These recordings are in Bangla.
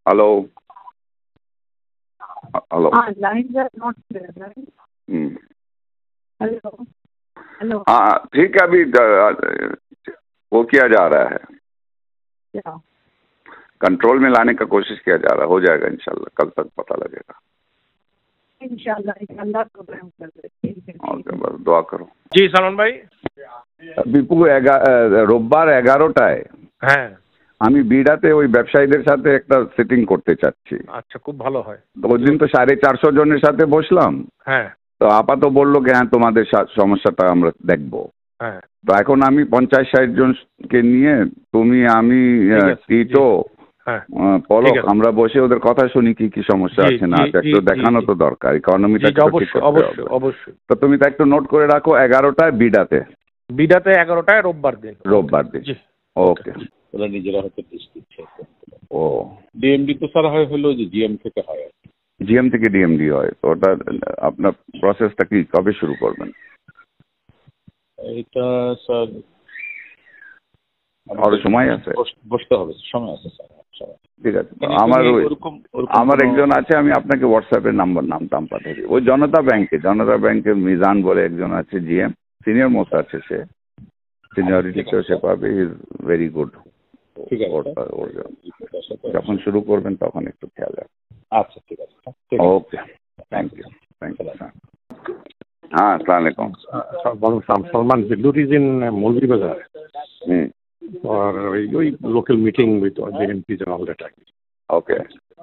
Hello. Hello. Lines are not clear, right? Hello. Hello. हाँ ठीक है, अभी वो किया जा रहा है, क्या? कंट्रोल में लाने का कोशिश किया जा रहा है, हो जाएगा इंशाल्लाह, कल तक पता लगेगा। इंशाल्लाह प्रोग्राम कर देते हैं। ओके, बस दुआ करो। জি সালমান ভাই। বিপু রোববার 11টায় হ্যাঁ আমি বিড়াতে ওই ব্যবসায়ীদের সাথে একটা সিটিং করতে চাচ্ছি। আচ্ছা, খুব ভালো হয়। তো ওই দিন তো 450 জনের সাথে বসলাম, হ্যাঁ তো আপাতত বললো কি হ্যাঁ তোমাদের সমস্যাটা আমরা দেখবো। হ্যাঁ তো এখন আমি 50-60 জনকে নিয়ে, তুমি আমি টিটো পলক আমরা বসে ওদের কথা শুনি কি কি সমস্যা আছে না আছে, একটু দেখানো তো দরকার, ইকোনমিটা ঠিক করতে হবে। অবশ্যই। তো তুমি তো একটু নোট করে রাখো, 11টায় বিড়াতে 11টায় রোববার দিন। ওকে। ওরা নিজেরা হয়তো টেস্ট দিচ্ছে। ও ডিএমডি তো স্যার হলো যে জিএম থেকে হয়, জিএম থেকে ডিএমডি হয়, তো ওটা আপনার প্রসেসটা কি কবে শুরু করবেন? এটা স্যার আরো সময় আছে, বসতে হবে, সময় আছে স্যার। ঠিক আছে, আমার একজন আছে, আমি আপনাকে হোয়াটসঅ্যাপে নামটা পাঠিয়ে দিই। ওই জনতা ব্যাংকে মিজান বলে একজন আছে, জিএম সিনিয়র মোস্ট আছে, সে সিনিয়রিটিতেও সে পাবে, ইজ ভেরি গুড। ঠিক আছে, যখন শুরু করবেন তখন একটু খেয়াল রাখবেন। আচ্ছা ঠিক আছে, ওকে, থ্যাংক ইউ। हाँ, अस्सलाम वालेकुम। Salman Biddur is in Molvi Bazaar for a local meeting with the MPs and all that. Okay.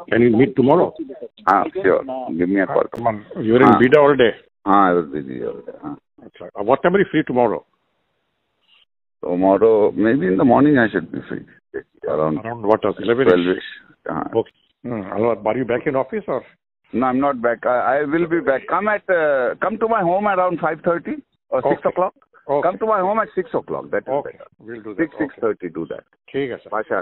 Can you meet tomorrow? Sure. Give me a call. You're in Bida all day? I was busy all day. What time are you free tomorrow? Tomorrow, maybe in the morning I should be free. Around what else? 12-ish. Okay. Are you back in office or? No, I'm not back. I will be back. Come to my home around 5:30 or 6 o'clock. Okay. Come to my home at 6 o'clock. That is okay. better. We'll do that. 6:30 do that. ठीक है सर। Pasha.